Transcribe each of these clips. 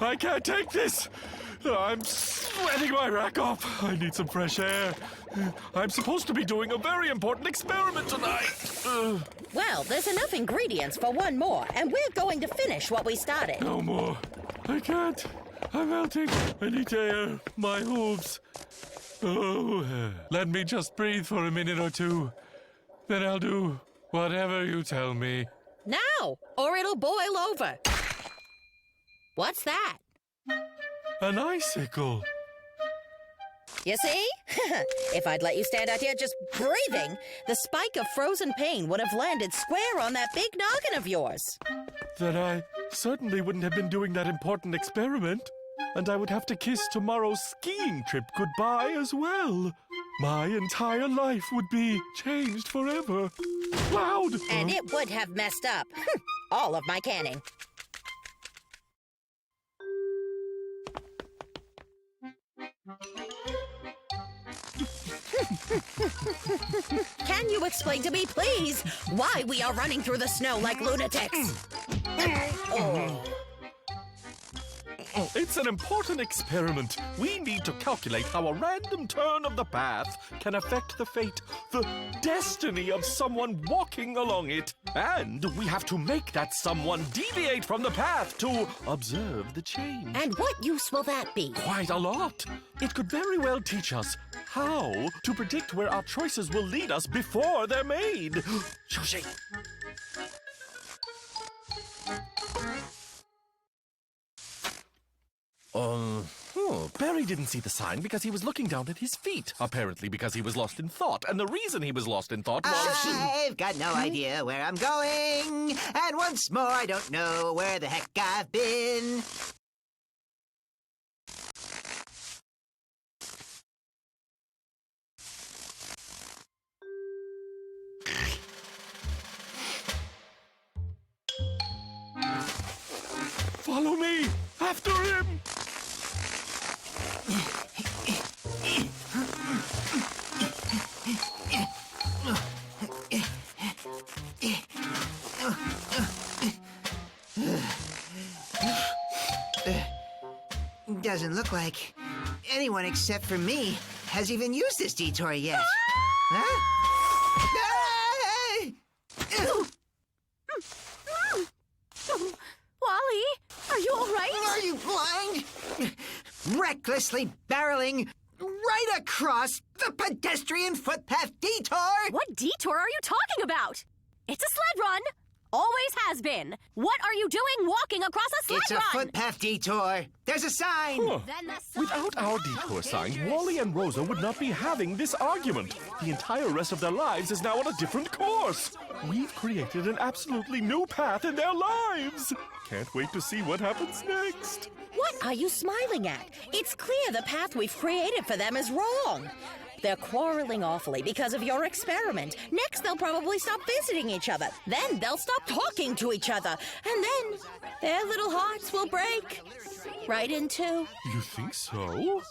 I can't take this! I'm sweating my rack off. I need some fresh air. I'm supposed to be doing a very important experiment tonight. Well, there's enough ingredients for one more, and we're going to finish what we started. No more. I can't. I'm melting. I need to air my hooves. Oh, let me just breathe for a minute or two. Then I'll do whatever you tell me. Now, or it'll boil over. What's that? An icicle. You see? If I'd let you stand out here just breathing, the spike of frozen pain would have landed square on that big noggin of yours. Then I certainly wouldn't have been doing that important experiment. And I would have to kiss tomorrow's skiing trip goodbye as well. My entire life would be changed forever. Loud! And it would have messed up. All of my canning. Can you explain to me, please, why we are running through the snow like lunatics? It's an important experiment. We need to calculate how a random turn of the path can affect the fate, the destiny of someone walking along it. And we have to make that someone deviate from the path to observe the change. And what use will that be? Quite a lot. It could very well teach us how to predict where our choices will lead us before they're made. Shushi. Barry didn't see the sign because he was looking down at his feet. Apparently because he was lost in thought. And the reason he was lost in thought was... I've got no idea where I'm going. And once more, I don't know where the heck I've been. Follow me! After him! Doesn't look like anyone except for me has even used this detour yet. Huh? Wally, are you all right? Are you blind? Recklessly barreling right across the pedestrian footpath detour? What detour are you talking about? It's a sled run. Always has been. What are you doing walking across a sled It's a run? footpath detour. There's a sign. Huh. Then the sign Without our detour sign, Wally and Rosa would not be having this argument. The entire rest of their lives is now on a different course. We've created an absolutely new path in their lives. Can't wait to see what happens next. What are you smiling at? It's clear the path we've created for them is wrong. They're quarreling awfully because of your experiment. Next, they'll probably stop visiting each other. Then they'll stop talking to each other. And then their little hearts will break. Right in two. You think so?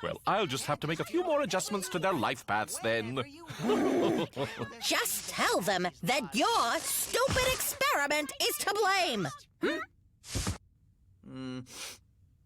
Well, I'll just have to make a few more adjustments to their life paths then. Just tell them that your stupid experiment is to blame.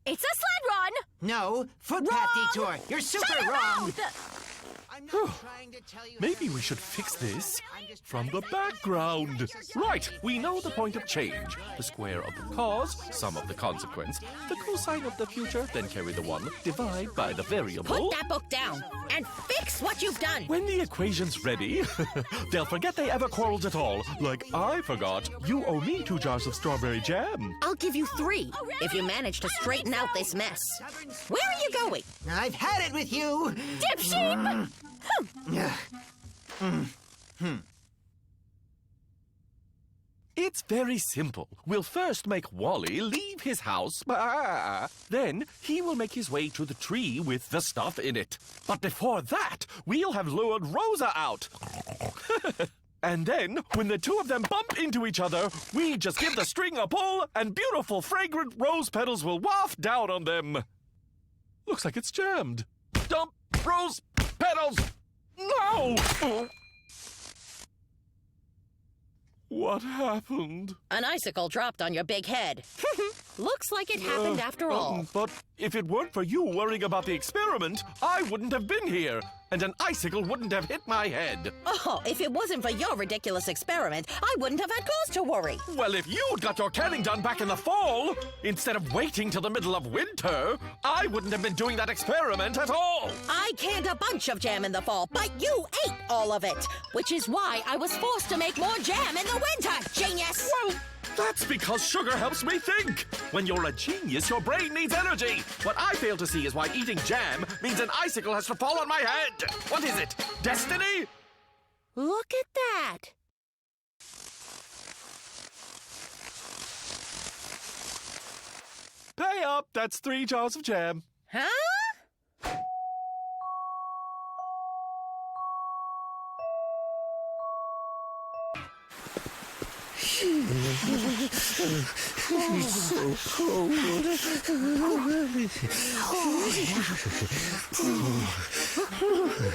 It's a sled run. No, footpath Wrong! detour. You're super Shut your wrong. mouth! I'm not trying to tell you. Maybe we should fix this from the background. Right, we know the point of change. The square of the cause, sum of the consequence, the cosine of the future, then carry the one, divide by the variable. Put that book down and fix what you've done. When the equation's ready, they'll forget they ever quarreled at all. Like I forgot. You owe me 2 jars of strawberry jam. I'll give you 3 if you manage to straighten out this mess. Where are you going? I've had it with you. Dipsheep! It's very simple. We'll first make Wally leave his house. Then he will make his way to the tree with the stuff in it. But before that, we'll have lured Rosa out. And then, when the two of them bump into each other, we just give the string a pull, and beautiful, fragrant rose petals will waft down on them. Looks like it's jammed. Dump rose petals! No! What happened? An icicle dropped on your big head. Looks like it happened after all. But if it weren't for you worrying about the experiment, I wouldn't have been here, and an icicle wouldn't have hit my head. Oh, if it wasn't for your ridiculous experiment, I wouldn't have had cause to worry. Well, if you'd got your canning done back in the fall, instead of waiting till the middle of winter, I wouldn't have been doing that experiment at all. I canned a bunch of jam in the fall, but you ate all of it, which is why I was forced to make more jam in the winter, genius! Well, that's because sugar helps me think. When you're a genius, your brain needs energy. What I fail to see is why eating jam means an icicle has to fall on my head. What is it? Destiny? Look at that. Pay up. That's 3 jars of jam. Huh? It's so cold.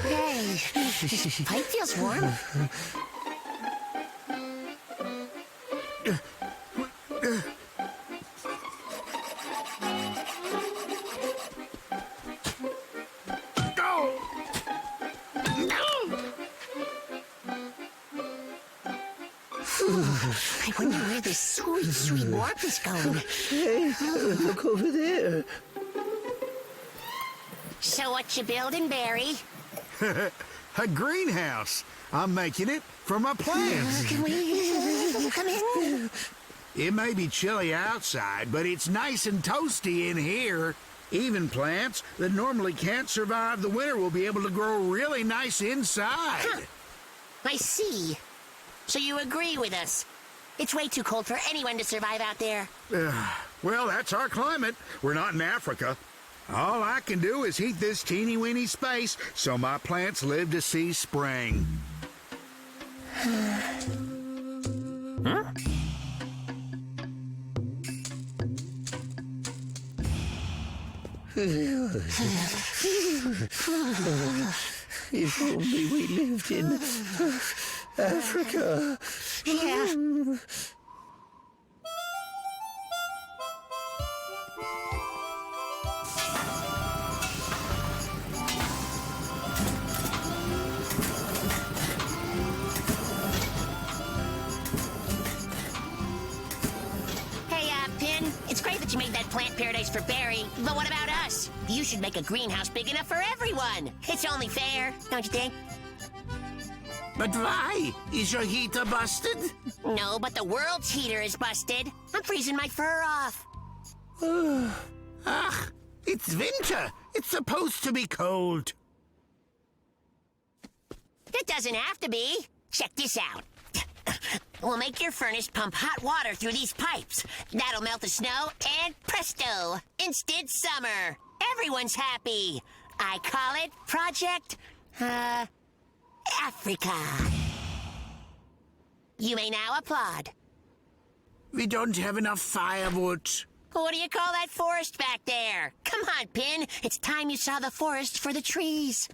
Hey, pipe feels warm. I wonder where this sweet, sweet warmth is going. Hey, look over there. So what you building, Barry? A greenhouse. I'm making it for my plants. Can we come in? It may be chilly outside, but it's nice and toasty in here. Even plants that normally can't survive the winter will be able to grow really nice inside. Huh. I see. So you agree with us? It's way too cold for anyone to survive out there. Well, that's our climate. We're not in Africa. All I can do is heat this teeny-weeny space so my plants live to see spring. Huh? If only we lived in Africa. Yeah. Pin, it's great that you made that plant paradise for Barry, but what about us? You should make a greenhouse big enough for everyone. It's only fair, don't you think? But why? Is your heater busted? No, but the world's heater is busted. I'm freezing my fur off. Ach, it's winter. It's supposed to be cold. It doesn't have to be. Check this out. We'll make your furnace pump hot water through these pipes. That'll melt the snow, and presto! Instant summer. Everyone's happy. I call it Project, Africa. You may now applaud. We don't have enough firewood. What do you call that forest back there? Come on, Pin. It's time you saw the forest for the trees.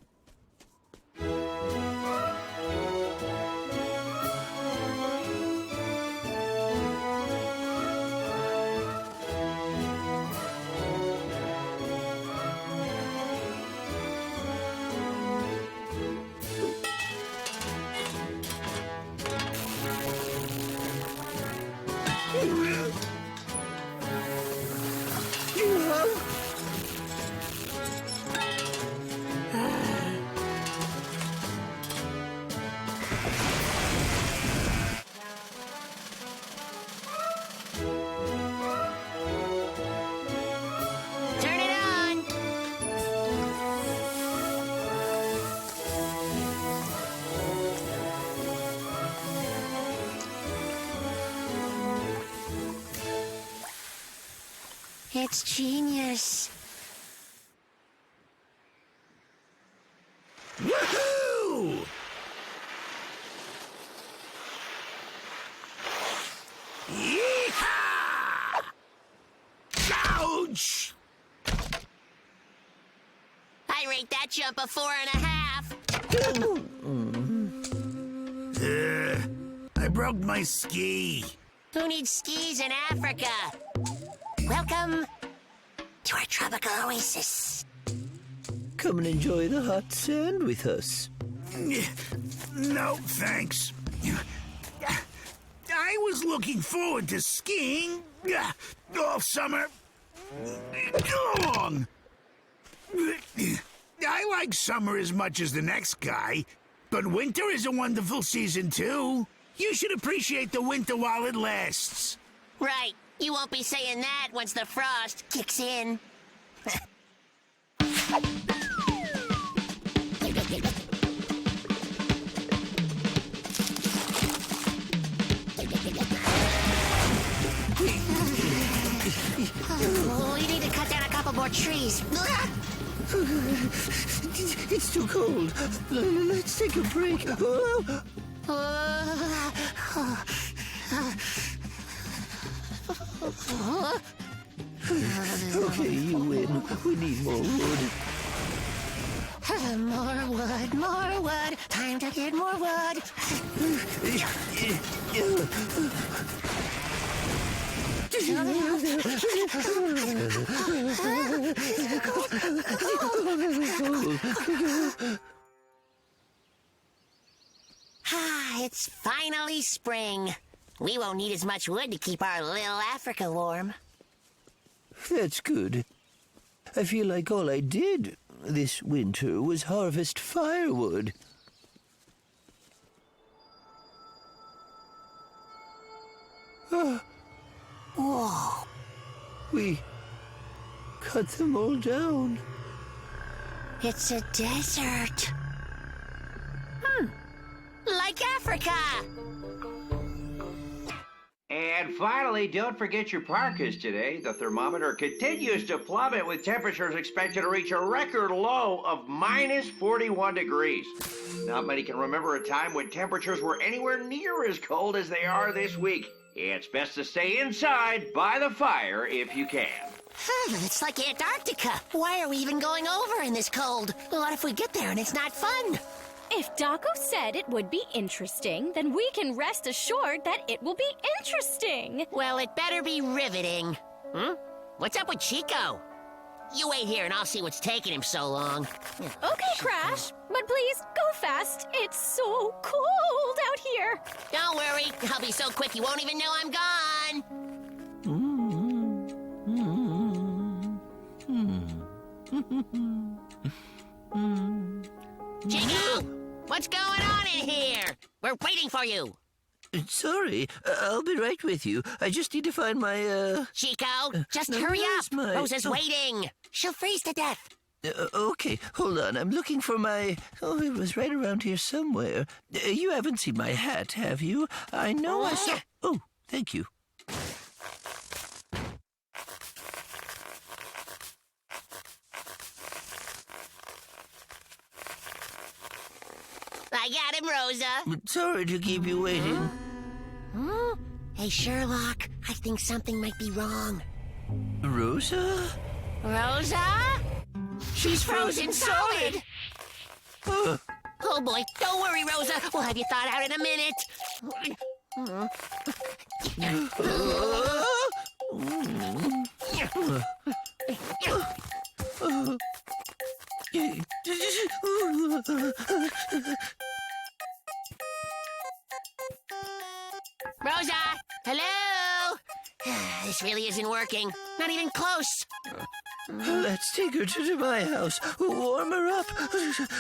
Turn it on. It's genius. Woohoo! Yeehaw! Ouch! I rate that jump a 4.5. I broke my ski. Who needs skis in Africa? Welcome to our tropical oasis. Come and enjoy the hot sand with us. No, thanks. I was looking forward to skiing all summer long. I like summer as much as the next guy, but winter is a wonderful season too. You should appreciate the winter while it lasts. Right. You won't be saying that once the frost kicks in. Oh, you need to cut down a couple more trees. It's too cold. Let's take a break. Okay, you win. We need more wood. More wood. Time to get more wood. It's finally spring. We won't need as much wood to keep our little Africa warm. That's good. I feel like all I did this winter was harvest firewood. Whoa. We cut them all down. It's a desert. Like Africa. And finally, don't forget your parkas today. The thermometer continues to plummet with temperatures expected to reach a record low of minus 41 degrees. Not many can remember a time when temperatures were anywhere near as cold as they are this week. It's best to stay inside by the fire if you can. It's like Antarctica. Why are we even going over in this cold? What if we get there and it's not fun? If Daco said it would be interesting, then we can rest assured that it will be interesting. Well, it better be riveting. What's up with Chico? You wait here and I'll see what's taking him so long. Okay, Crash, but please go fast. It's so cold out here. Don't worry, I'll be so quick you won't even know I'm gone. Chico, what's going on in here? We're waiting for you. Sorry, I'll be right with you. I just need to find my, Chico, just now hurry where's up. my- Rosa's oh. waiting. She'll freeze to death. Okay, hold on. I'm looking for my... Oh, it was right around here somewhere. You haven't seen my hat, have you? I know I saw... Oh, thank you. I got him, Rosa. Sorry to keep you waiting. Hey, Sherlock, I think something might be wrong. Rosa? Rosa? She's frozen solid! Oh boy, don't worry, Rosa. We'll have you thawed out in a minute. Rosa! Hello? This really isn't working. Not even close. Let's take her to my house. Warm her up.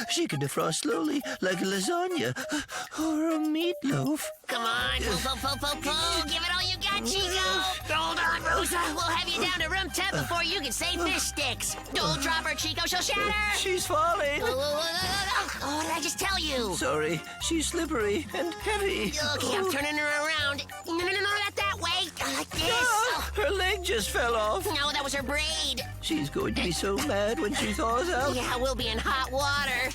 She can defrost slowly, like a lasagna or a meatloaf. Come on, pull. Give it all you got, Chico. Hold on, Rosa. We'll have you down to room temp before you can say fish sticks. Don't drop her, Chico. She'll shatter. She's falling. Oh, what did I just tell you? Sorry, she's slippery and heavy. Okay, I'm turning her around. No, not that way. Like this. Ah, her leg just fell off. No, that was her braid. She's going to be so mad when she thaws out. Yeah, we'll be in hot water.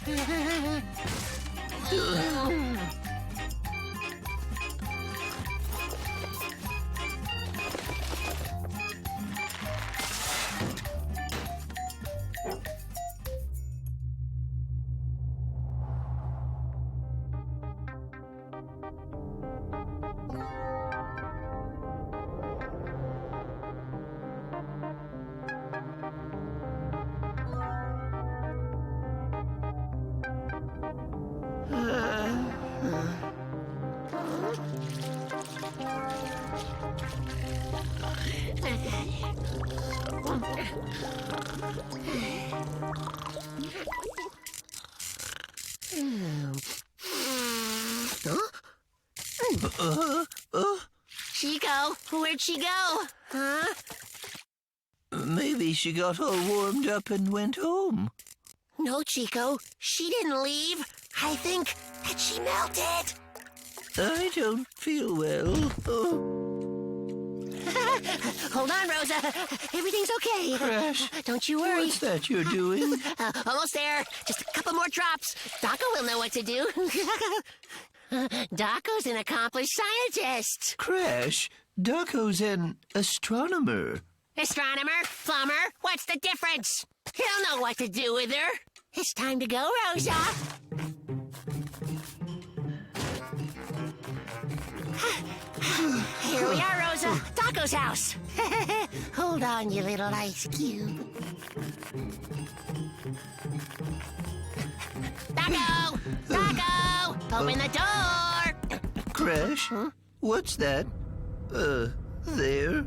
Chico, where'd she go? Huh? Maybe she got all warmed up and went home. No, Chico, she didn't leave. I think that she melted. I don't feel well. Oh. Hold on, Rosa. Everything's okay. Crash. Don't you worry. What's that you're doing? Almost there. Just a couple more drops. Daco will know what to do. Daco's an accomplished scientist. Crash, Daco's an astronomer. Astronomer, plumber, what's the difference? He'll know what to do with her. It's time to go, Rosa. Here we are, Rosa. Daco's house. Hold on, you little ice cube. Daco! Daco! Open the door! Crash, what's that? There?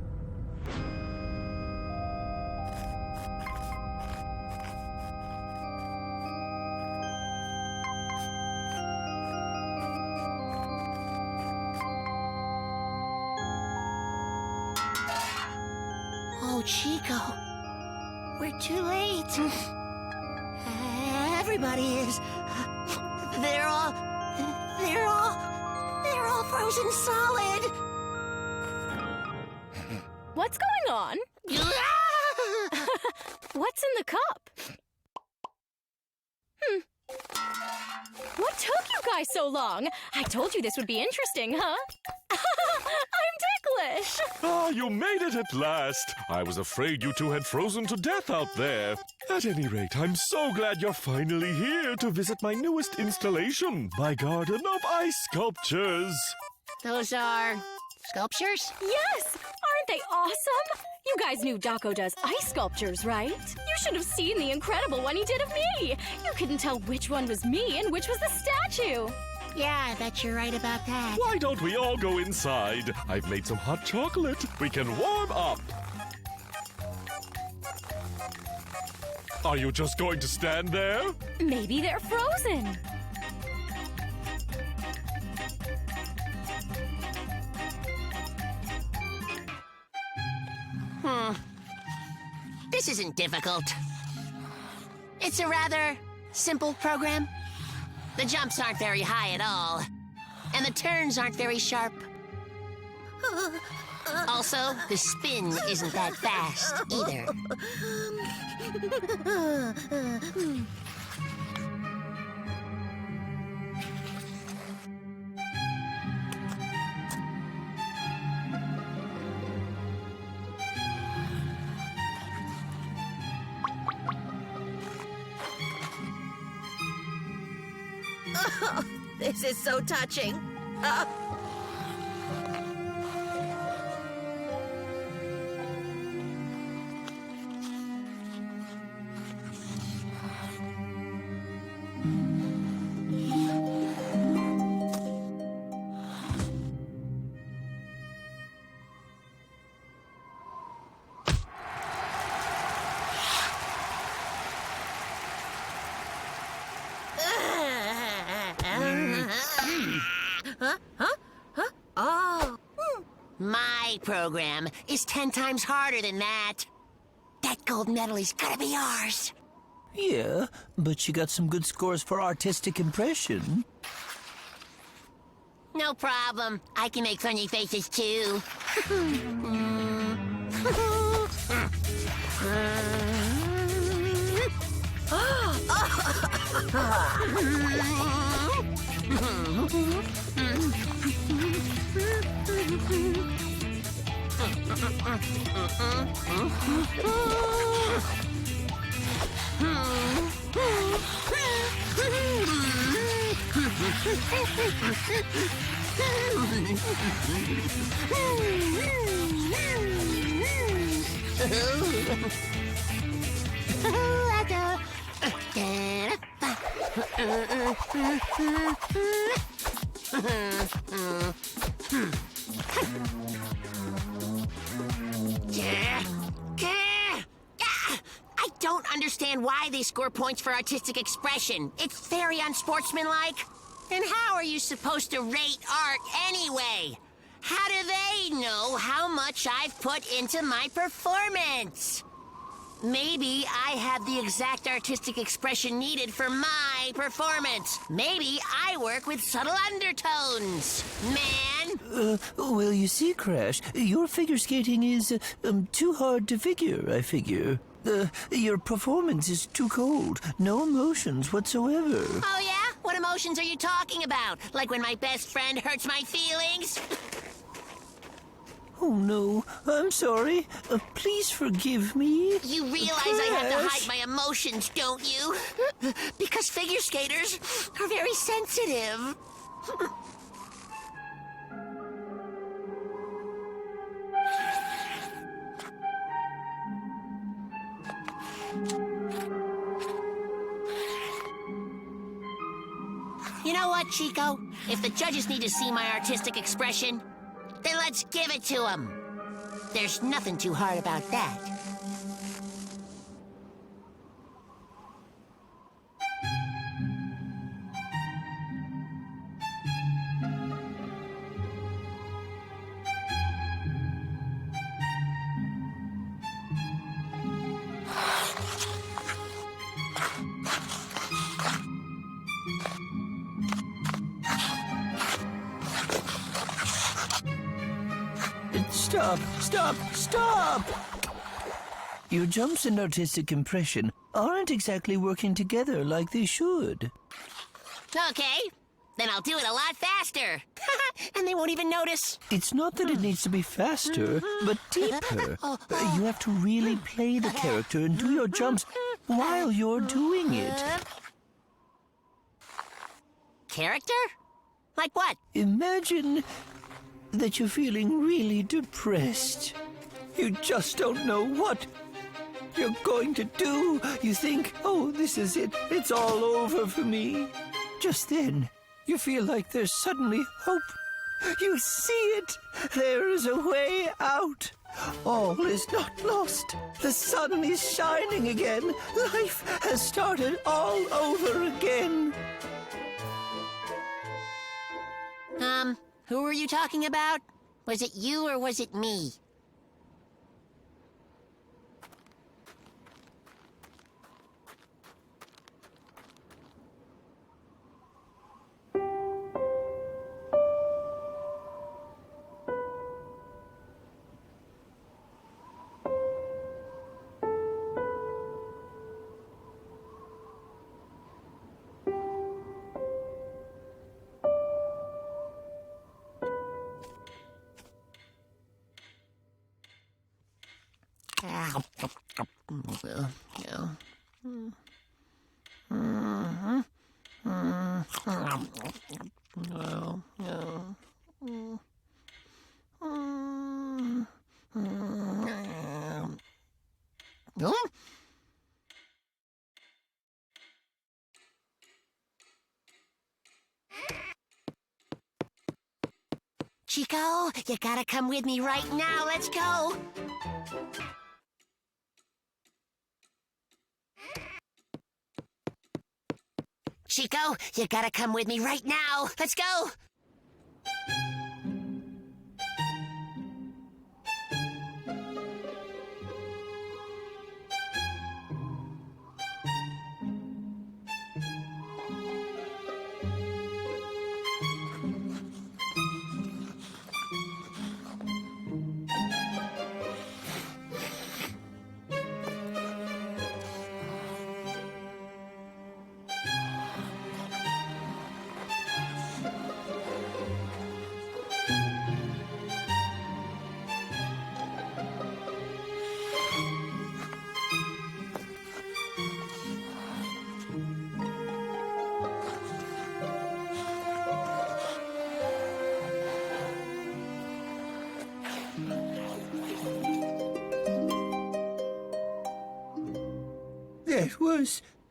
Oh, Chico. We're too late. Everybody is. They're all frozen solid. What's going on? What's in the cup? What took you guys so long? I told you this would be interesting, huh? I'm ticklish. Ah, you made it at last. I was afraid you two had frozen to death out there. At any rate, I'm so glad you're finally here to visit my newest installation, my garden of ice sculptures. Those are sculptures? Yes! Aren't they awesome? You guys knew Daco does ice sculptures, right? You should have seen the incredible one he did of me. You couldn't tell which one was me and which was the statue. Yeah, I bet you're right about that. Why don't we all go inside? I've made some hot chocolate. We can warm up. Are you just going to stand there? Maybe they're frozen. This isn't difficult. It's a rather simple program. The jumps aren't very high at all, and the turns aren't very sharp. Also, the spin isn't that fast either. This is so touching. My program is 10 times harder than that. That gold medal is gonna be ours. Yeah, but you got some good scores for artistic impression. No problem. I can make funny faces too. I don't understand why they score points for artistic expression. It's very unsportsmanlike. And how are you supposed to rate art anyway? How do they know how much I've put into my performance? Maybe I have the exact artistic expression needed for my performance. Maybe I work with subtle undertones, man. Well, you see, Crash, your figure skating is too hard to figure, I figure. Your performance is too cold. No emotions whatsoever. Oh, yeah? What emotions are you talking about? Like when my best friend hurts my feelings? Oh, no. I'm sorry. Please forgive me. You realize I have to hide my emotions, don't you? Because figure skaters are very sensitive. You know what, Chico? If the judges need to see my artistic expression, then let's give it to them. There's nothing too hard about that. Stop! Stop! Stop! Your jumps and artistic impression aren't exactly working together like they should. Okay, then I'll do it a lot faster. And they won't even notice. It's not that it needs to be faster, but deeper. You have to really play the character and do your jumps while you're doing it. Character? Like what? Imagine that you're feeling really depressed. You just don't know what you're going to do. You think, oh, this is it. It's all over for me. Just then, you feel like there's suddenly hope. You see it. There is a way out. All is not lost. The sun is shining again. Life has started all over again. Who were you talking about? Was it you or was it me? Chico, you gotta come with me right now. Let's go. Chico, you gotta come with me right now. Let's go.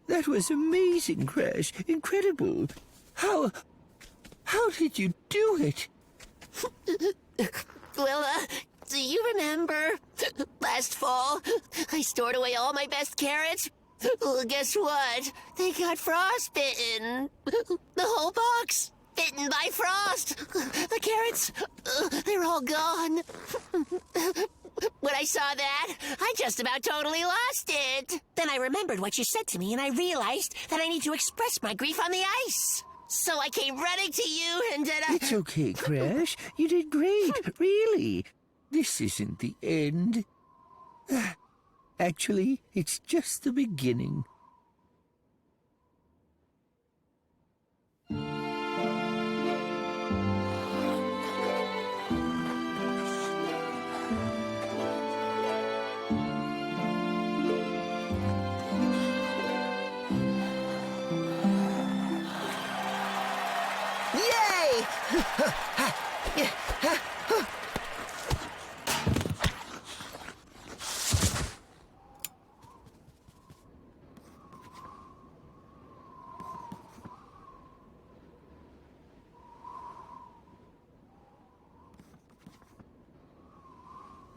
That was amazing, Crash. Incredible. How did you do it? Well, Do you remember? Last fall, I stored away all my best carrots. Well, guess what? They got frostbitten. The whole box. Bitten by frost. The carrots, they're all gone. When I saw that, I just about totally lost it. Then I remembered what you said to me, and I realized that I need to express my grief on the ice. So I came running to you, and then I... It's okay, Crash. You did great, really. This isn't the end. Actually, it's just the beginning. Yay!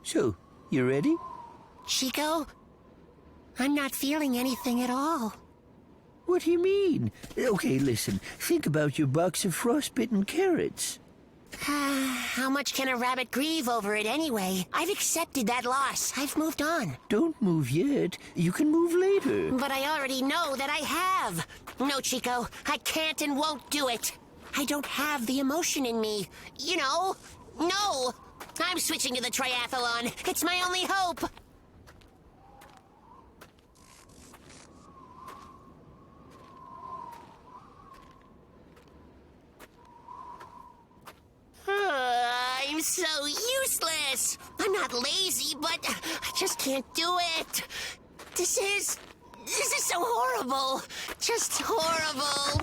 So, you ready? Chico, I'm not feeling anything at all. What do you mean? Okay, listen. Think about your box of frostbitten carrots. How much can a rabbit grieve over it anyway? I've accepted that loss. I've moved on. Don't move yet. You can move later. But I already know that I have. No, Chico, I can't and won't do it. I don't have the emotion in me. You know, no. I'm switching to the triathlon. It's my only hope. I'm so useless. I'm not lazy, but I just can't do it. This is so horrible. Just horrible.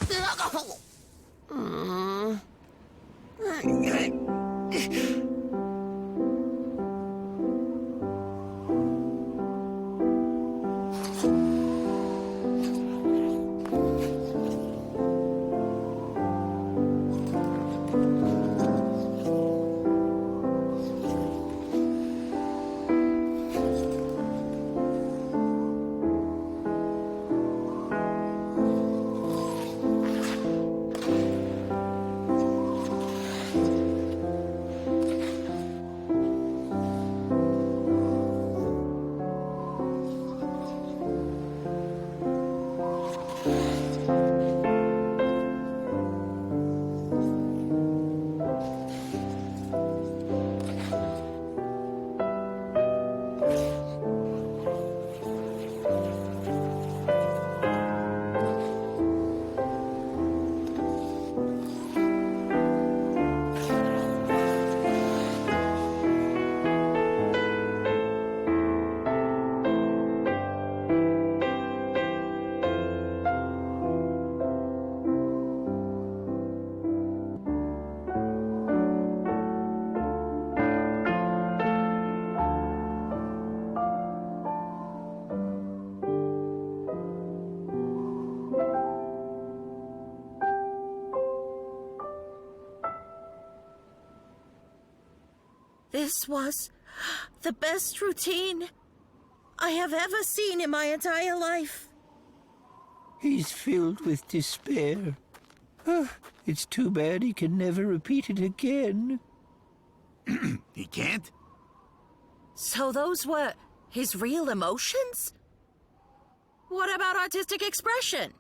This was the best routine I have ever seen in my entire life. He's filled with despair. It's too bad he can never repeat it again. He can't? So those were his real emotions? What about artistic expression?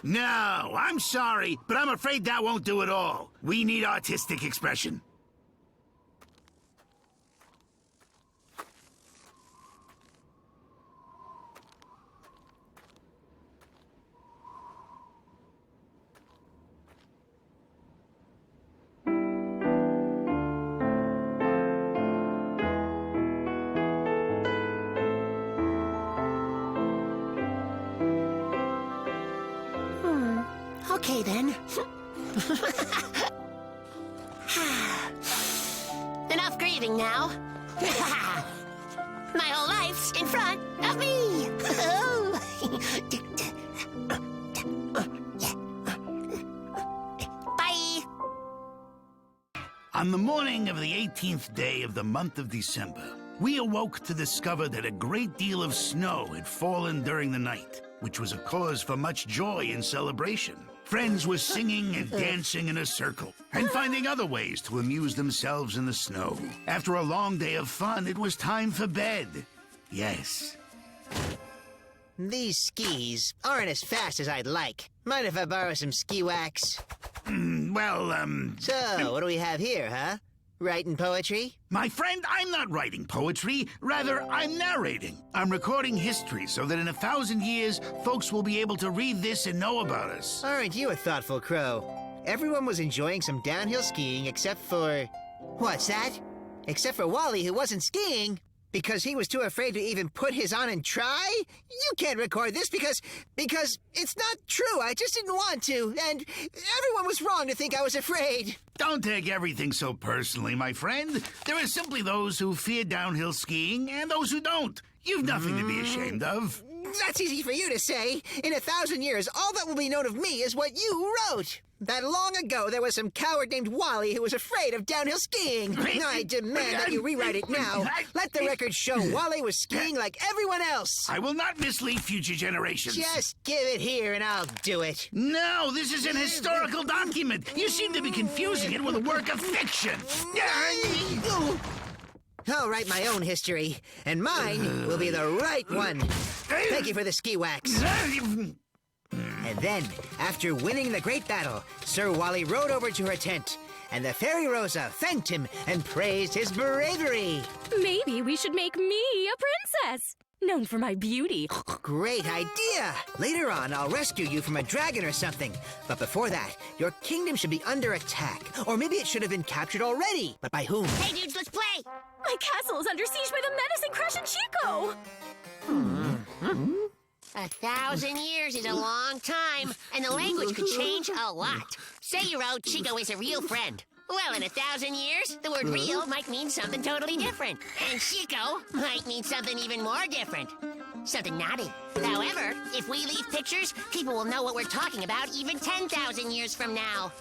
No, I'm sorry, but I'm afraid that won't do it all. We need artistic expression. Okay, then. Enough grieving now. My whole life's in front of me. Bye. On the morning of the 18th day of the month of December, we awoke to discover that a great deal of snow had fallen during the night, which was a cause for much joy and celebration. Friends were singing and dancing in a circle and finding other ways to amuse themselves in the snow. After a long day of fun, it was time for bed. Yes. These skis aren't as fast as I'd like. Mind if I borrow some ski wax? So, what do we have here, huh? Writing poetry? My friend, I'm not writing poetry. Rather, I'm narrating. I'm recording history so that in 1,000 years, folks will be able to read this and know about us. Aren't you a thoughtful crow? Everyone was enjoying some downhill skiing except for... What's that? Except for Wally, who wasn't skiing. Because he was too afraid to even put his on and try? You can't record this because it's not true. I just didn't want to. And everyone was wrong to think I was afraid. Don't take everything so personally, my friend. There are simply those who fear downhill skiing and those who don't. You've nothing to be ashamed of. That's easy for you to say. In 1,000 years, all that will be known of me is what you wrote. That long ago, there was some coward named Wally who was afraid of downhill skiing. I demand that you rewrite it now. Let the record show Wally was skiing like everyone else. I will not mislead future generations. Just give it here and I'll do it. No, this is an historical document. You seem to be confusing it with a work of fiction. I'll write my own history, and mine will be the right one. Thank you for the ski wax. And then, after winning the great battle, Sir Wally rode over to her tent, and the Fairy Rosa thanked him and praised his bravery. Maybe we should make me a princess, known for my beauty. Great idea! Later on, I'll rescue you from a dragon or something. But before that, your kingdom should be under attack. Or maybe it should have been captured already. But by whom? Hey, dudes, let's play! My castle is under siege by the menacing Crush and Chico. 1,000 years is a long time, and the language could change a lot. Say you wrote Chico is a real friend. Well, in 1,000 years, the word real might mean something totally different. And Chico might mean something even more different. Something naughty. However, if we leave pictures, people will know what we're talking about even 10,000 years from now.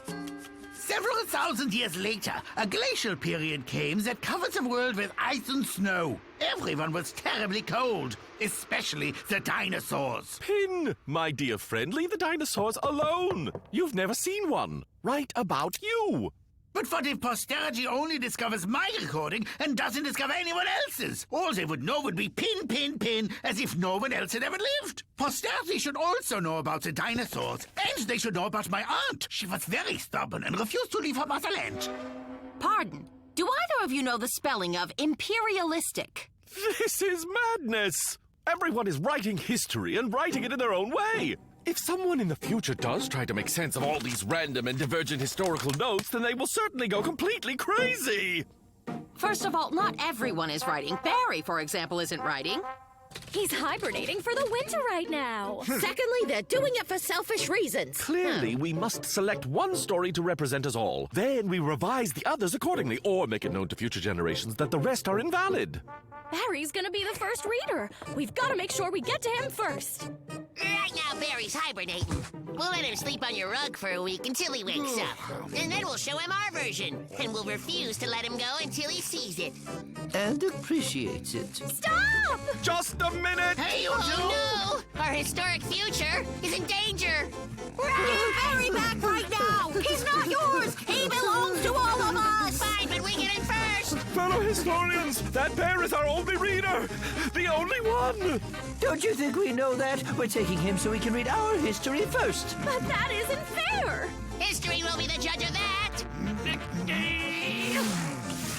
Several thousand years later, a glacial period came that covered the world with ice and snow. Everyone was terribly cold, especially the dinosaurs. Pin, my dear friend, leave the dinosaurs alone. You've never seen one. Write about you. But what if posterity only discovers my recording and doesn't discover anyone else's? All they would know would be pin, pin, pin, as if no one else had ever lived. Posterity should also know about the dinosaurs, and they should know about my aunt. She was very stubborn and refused to leave her motherland. Pardon, do either of you know the spelling of imperialistic? This is madness. Everyone is writing history and writing it in their own way. If someone in the future does try to make sense of all these random and divergent historical notes, then they will certainly go completely crazy. First of all, not everyone is writing. Barry, for example, isn't writing. He's hibernating for the winter right now. Secondly, they're doing it for selfish reasons. Clearly, we must select one story to represent us all. Then we revise the others accordingly, or make it known to future generations that the rest are invalid. Barry's gonna be the first reader. We've got to make sure we get to him first. Right now, Barry's hibernating. We'll let him sleep on your rug for a week until he wakes up. And then we'll show him our version. And we'll refuse to let him go until he sees it. And appreciates it. Stop! Just a minute! Hey, you Oh no! Our historic future is in danger! Get Barry back right now! He's not yours! He belongs to all of us! Fine, but we get in first! Fellow historians, that bear is our only reader! The only one! Don't you think we know that? We're taking him so we can read our history first. But that isn't fair! History will be the judge of that!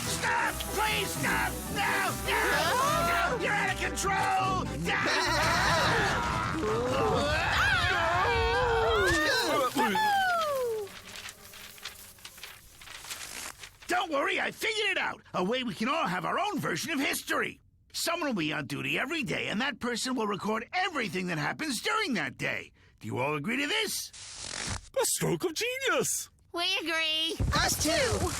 Stop! Please stop! No! No! No! You're out of control! Don't worry, I figured it out. A way we can all have our own version of history. Someone will be on duty every day, and that person will record everything that happens during that day. Do you all agree to this? A stroke of genius! We agree. Us too!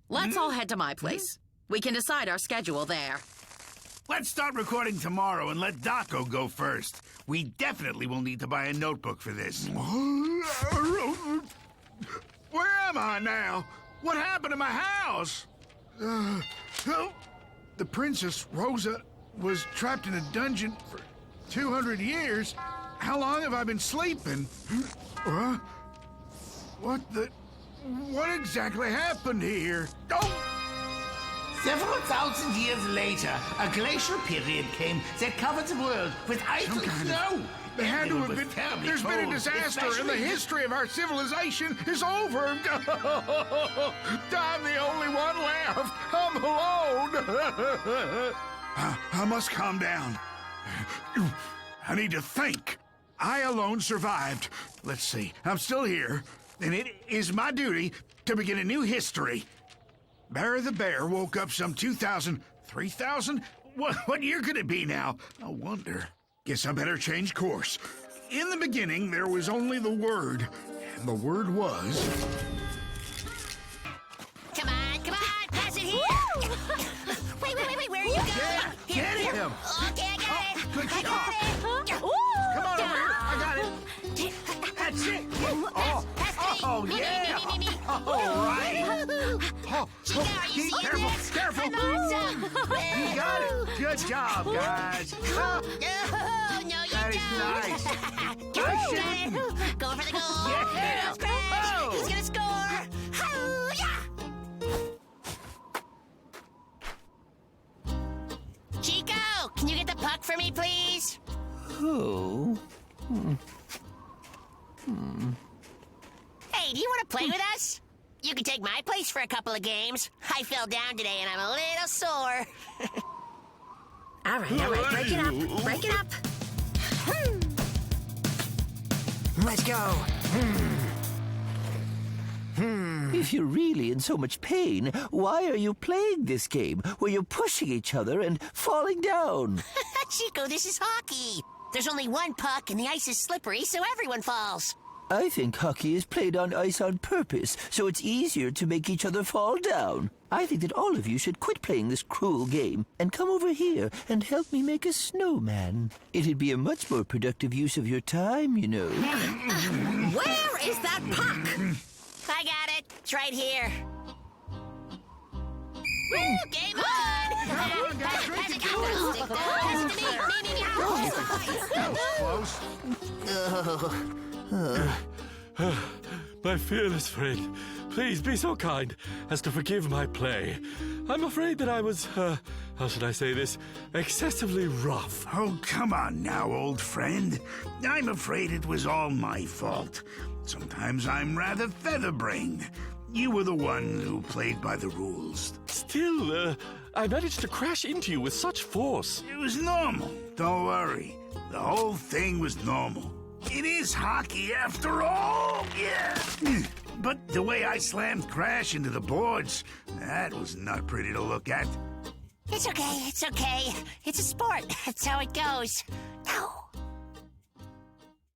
Let's all head to my place. We can decide our schedule there. Let's start recording tomorrow and let Daco go first. We definitely will need to buy a notebook for this. Where am I now? What happened to my house? Oh, the Princess Rosa was trapped in a dungeon for 200 years. How long have I been sleeping? What exactly happened here? Oh! Several thousand years later, a glacial period came that covered the world with ice and snow. There had to have been. There's been a disaster, and the history of our civilization is over. I'm the only one left. I'm alone. I must calm down. I need to think. I alone survived. Let's see. I'm still here, and it is my duty to begin a new history. Bear the Bear woke up some 3,000? What year could it be now? I wonder. Guess I better change course. In the beginning, there was only the Word, and the Word was... Come on, pass it here! wait, where are you going? Get him! Okay, I got it! Good I shot. got it! Come on over here! I got it! That's it! Oh, yeah! All right! Chico, are you seeing Careful, this? careful! I'm awesome! You got it! Good job, guys! No, you That is don't. nice. Got it. Go for the goal. Yeah. There goes Crash. Oh. He's gonna score. Hoo-yah. Chico, can you get the puck for me, please? Oh. Hey, do you want to play with us? You can take my place for a couple of games. I fell down today and I'm a little sore. All right, break it up. Break it up. Let's go. If you're really in so much pain, why are you playing this game where you're pushing each other and falling down? Chico, this is hockey. There's only one puck and the ice is slippery, so everyone falls. I think hockey is played on ice on purpose, so it's easier to make each other fall down. I think that all of you should quit playing this cruel game and come over here and help me make a snowman. It'd be a much more productive use of your time, you know. Where is that puck? I got it. It's right here. Woo! Game on! Pass it to me. My fearless friend, please be so kind as to forgive my play. I'm afraid that I was, how should I say this, excessively rough. Oh, come on now, old friend. I'm afraid it was all my fault. Sometimes I'm rather featherbrained. You were the one who played by the rules. Still, I managed to crash into you with such force. It was normal. Don't worry. The whole thing was normal. It is hockey after all, yeah. But the way I slammed Crash into the boards, that was not pretty to look at. It's okay. It's a sport. That's how it goes. No.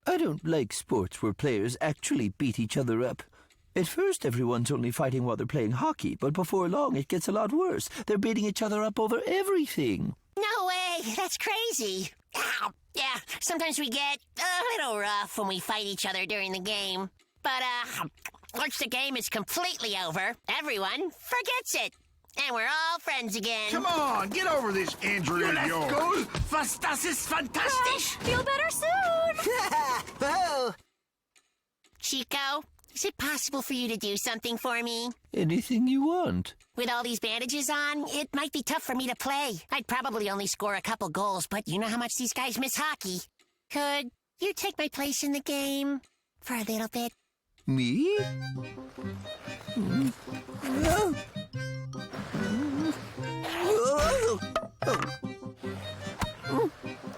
I don't like sports where players actually beat each other up. At first, everyone's only fighting while they're playing hockey, but before long, it gets a lot worse. They're beating each other up over everything. No way. That's crazy. Ow. Yeah, sometimes we get a little rough when we fight each other during the game. But, once the game is completely over, everyone forgets it. And we're all friends again. Come on, get over this injury of yours. Goal, was das ist fantastisch. Feel better soon. Oh, Chico, is it possible for you to do something for me? Anything you want. With all these bandages on, it might be tough for me to play. I'd probably only score a couple goals, but you know how much these guys miss hockey. Could you take my place in the game for a little bit? Me?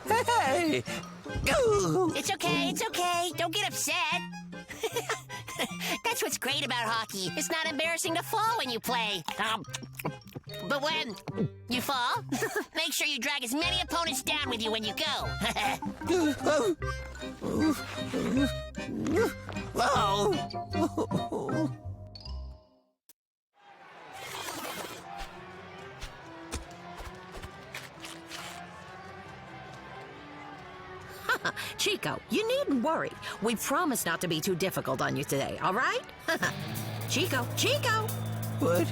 Hey! It's okay. Don't get upset. That's what's great about hockey. It's not embarrassing to fall when you play. But when you fall, make sure you drag as many opponents down with you when you go. Chico, you needn't worry. We promise not to be too difficult on you today, all right? Chico! What?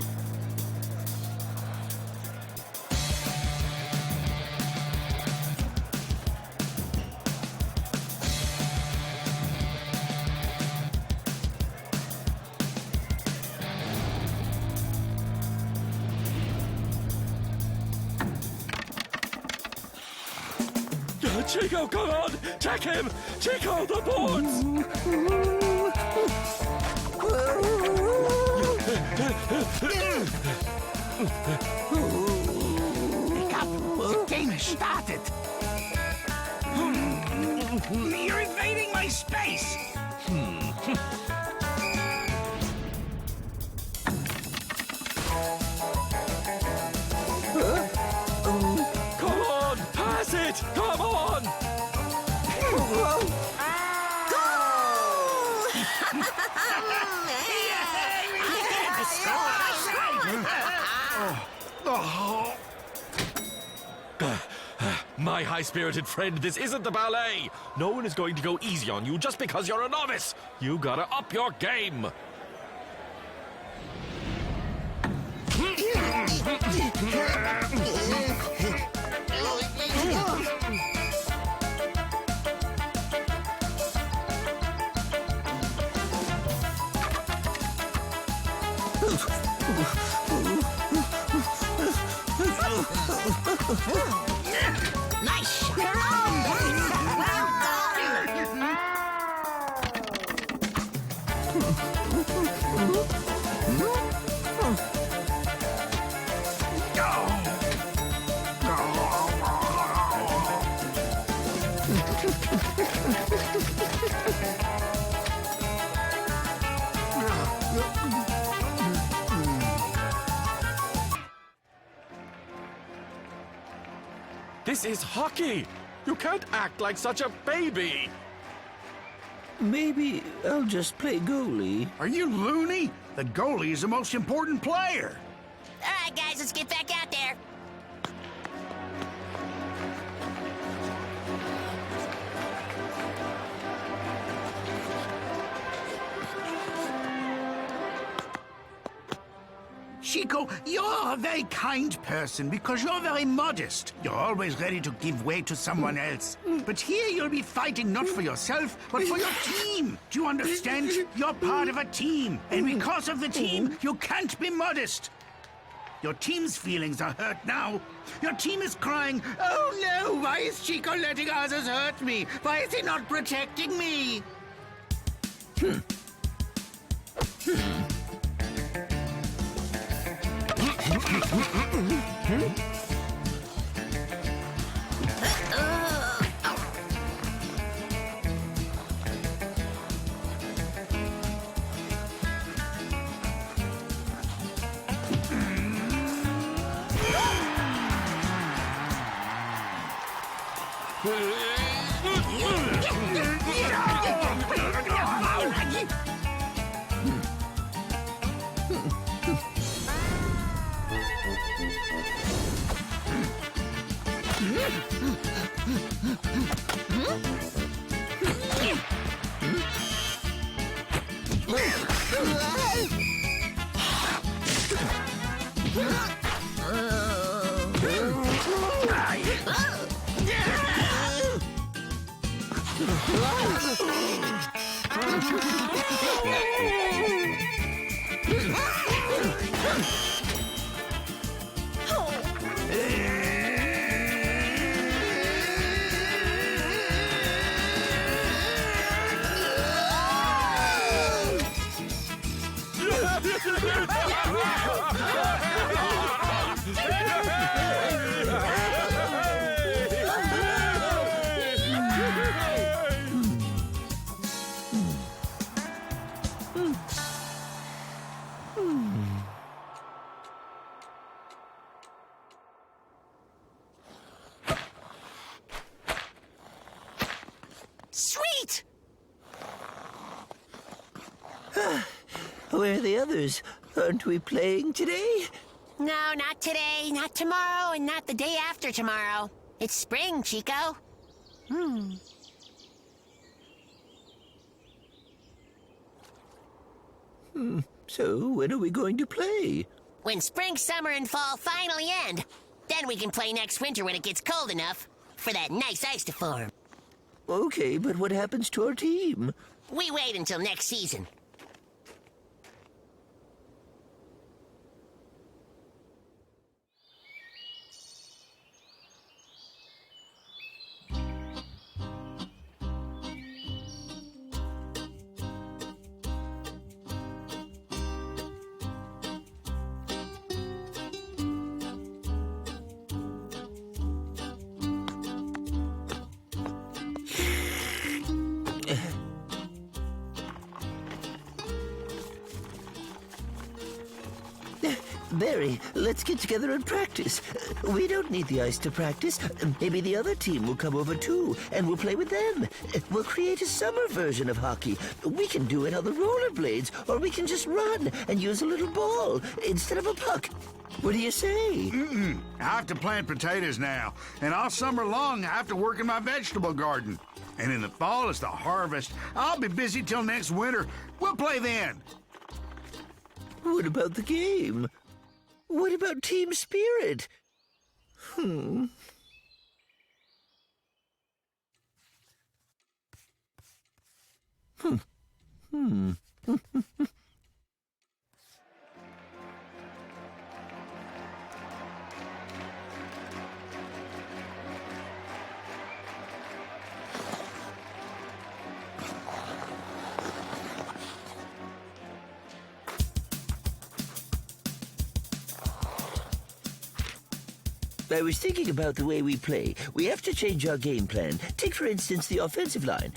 Chico, come on! Check him! Chico, the boards! Wake up! The game has started! You're invading my space! Come on! Pass it! Come on! My high-spirited friend, this isn't the ballet. No one is going to go easy on you just because you're a novice. You gotta up your game. Nice shot. Well done. This is hockey. You can't act like such a baby. Maybe I'll just play goalie. Are you loony? The goalie is the most important player. All right, guys, let's get back out there. Chico, you're a very kind person because you're very modest. You're always ready to give way to someone else. But here you'll be fighting not for yourself, but for your team. Do you understand? You're part of a team. And because of the team, you can't be modest. Your team's feelings are hurt now. Your team is crying, "Oh no, why is Chico letting others hurt me? Why is he not protecting me?" Sweet! Where are the others? Aren't we playing today? No, not today, not tomorrow, and not the day after tomorrow. It's spring, Chico. So, when are we going to play? When spring, summer, and fall finally end. Then we can play next winter when it gets cold enough for that nice ice to form. Okay, but what happens to our team? We wait until next season. Barry, let's get together and practice. We don't need the ice to practice. Maybe the other team will come over too, and we'll play with them. We'll create a summer version of hockey. We can do it on the rollerblades, or we can just run and use a little ball instead of a puck. What do you say? I have to plant potatoes now, and all summer long I have to work in my vegetable garden. And in the fall is the harvest. I'll be busy till next winter. We'll play then. What about the game? What about team spirit? I was thinking about the way we play. We have to change our game plan. Take, for instance, the offensive line.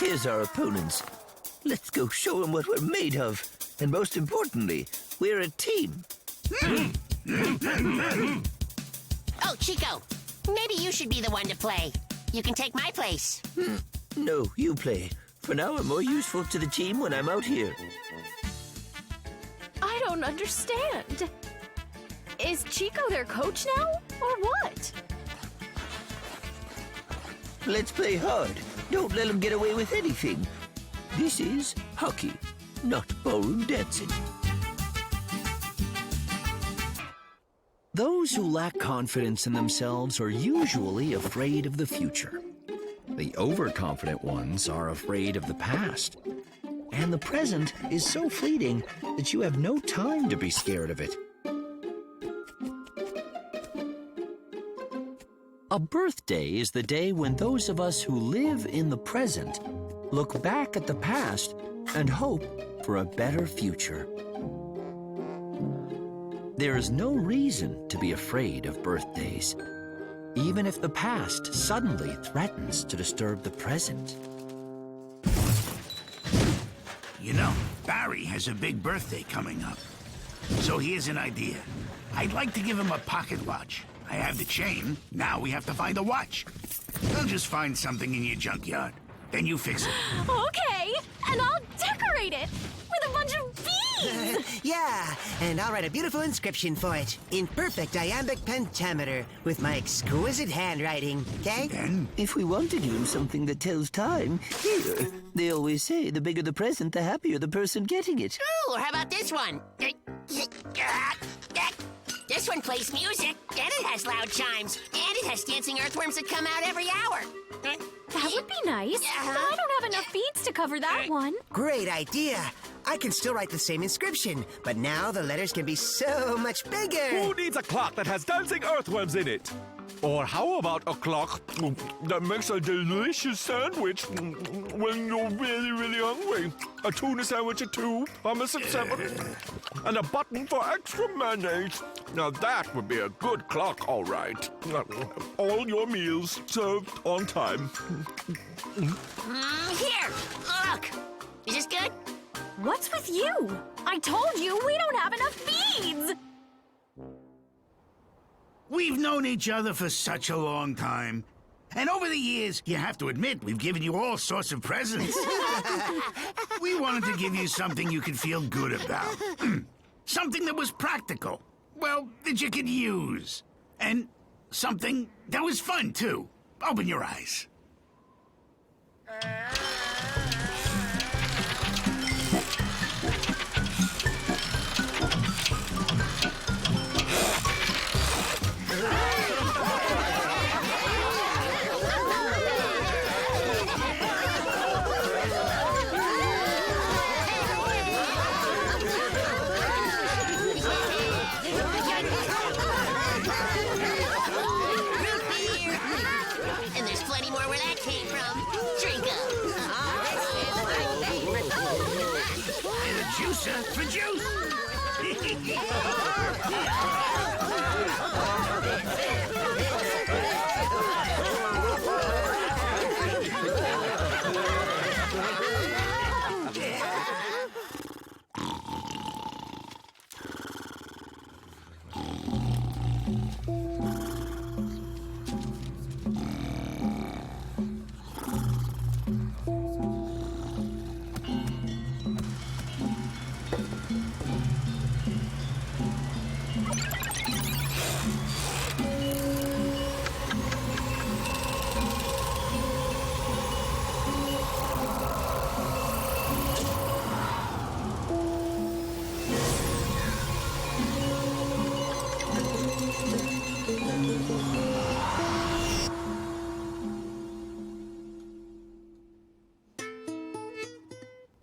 Here's our opponents. Let's go show them what we're made of. And most importantly, we're a team. Oh, Chico, maybe you should be the one to play. You can take my place. No, you play. For now, I'm more useful to the team when I'm out here. I don't understand. Is Chico their coach now, or what? Let's play hard. Don't let them get away with anything. This is hockey, not ballroom dancing. Those who lack confidence in themselves are usually afraid of the future. The overconfident ones are afraid of the past. And the present is so fleeting that you have no time to be scared of it. A birthday is the day when those of us who live in the present look back at the past and hope for a better future. There is no reason to be afraid of birthdays, even if the past suddenly threatens to disturb the present. You know, Barry has a big birthday coming up. So here's an idea. I'd like to give him a pocket watch. I have the chain. Now we have to find a watch. I'll just find something in your junkyard. Then you fix it. Okay, and I'll decorate it with a bunch of bees! Yeah, and I'll write a beautiful inscription for it in perfect iambic pentameter with my exquisite handwriting, okay? Then? If we want to give him something that tells time, here. They always say the bigger the present, the happier the person getting it. Ooh, or how about this one? This one plays music, and it has loud chimes, and it has dancing earthworms that come out every hour. That would be nice, but I don't have enough beads to cover that one. Great idea. I can still write the same inscription, but now the letters can be so much bigger. Who needs a clock that has dancing earthworms in it? Or how about a clock that makes a delicious sandwich when you're really, really hungry? A tuna sandwich at 2, hummus at 7, and a button for extra mayonnaise. Now that would be a good clock, all right. All your meals served on time. Here, look. Is this good? What's with you? I told you we don't have enough beads! We've known each other for such a long time. And over the years, you have to admit, we've given you all sorts of presents. We wanted to give you something you could feel good about. Something that was practical. Well, that you could use. And something that was fun, too. Open your eyes. And there's plenty more where that came from. Drink up. And a juicer for juice.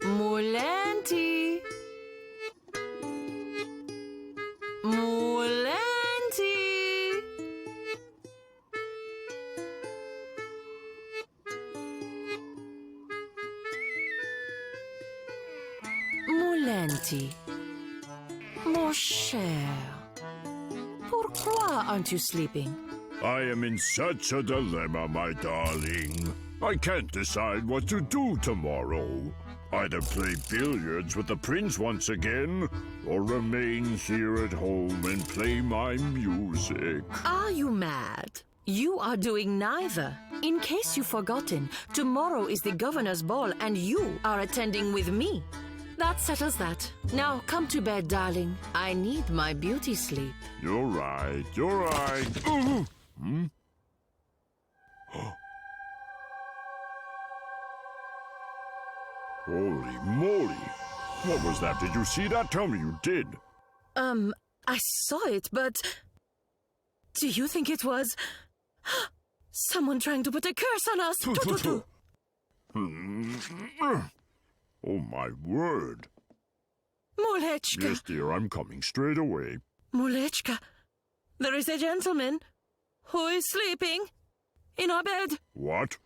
Mulanti. Mulanti. Mulanti. Mon cher. Pourquoi aren't you sleeping? I am in such a dilemma, my darling. I can't decide what to do tomorrow. Either play billiards with the prince once again, or remain here at home and play my music. Are you mad? You are doing neither. In case you've forgotten, tomorrow is the governor's ball and you are attending with me. That settles that. Now come to bed, darling. I need my beauty sleep. You're right, you're right. Hmm? Holy moly! What was that? Did you see that? Tell me you did. I saw it, but... Do you think it was... someone trying to put a curse on us? Oh, my word. Mulechka. Yes, dear, I'm coming straight away. Mulechka, there is a gentleman who is sleeping in our bed. What?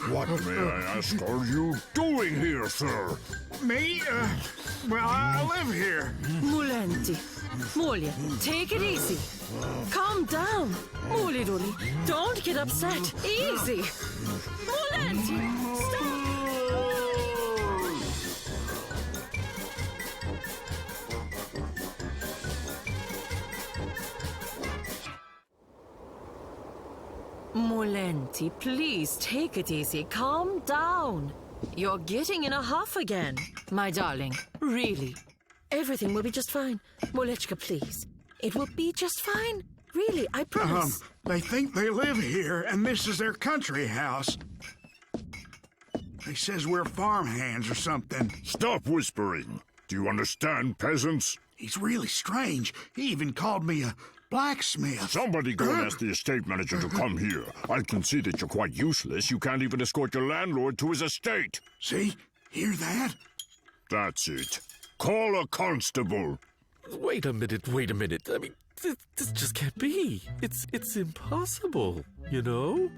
What, may I ask, are you doing here, sir? Me? Well, I live here. Mulanti, Mulia, take it easy. Calm down. Muliduli, don't get upset. Easy. Mulanti, stop. Mulanti, please take it easy. Calm down. You're getting in a huff again. My darling, really. Everything will be just fine. Molechka, please. It will be just fine. Really, I promise. They think they live here, and this is their country house. They says we're farmhands or something. Stop whispering. Do you understand, peasants? He's really strange. He even called me a blacksmith. Somebody go and ask the estate manager to come here. I can see that you're quite useless. You can't even escort your landlord to his estate. See? Hear that? That's it. Call a constable. Wait a minute. I mean, this just can't be. It's impossible, you know?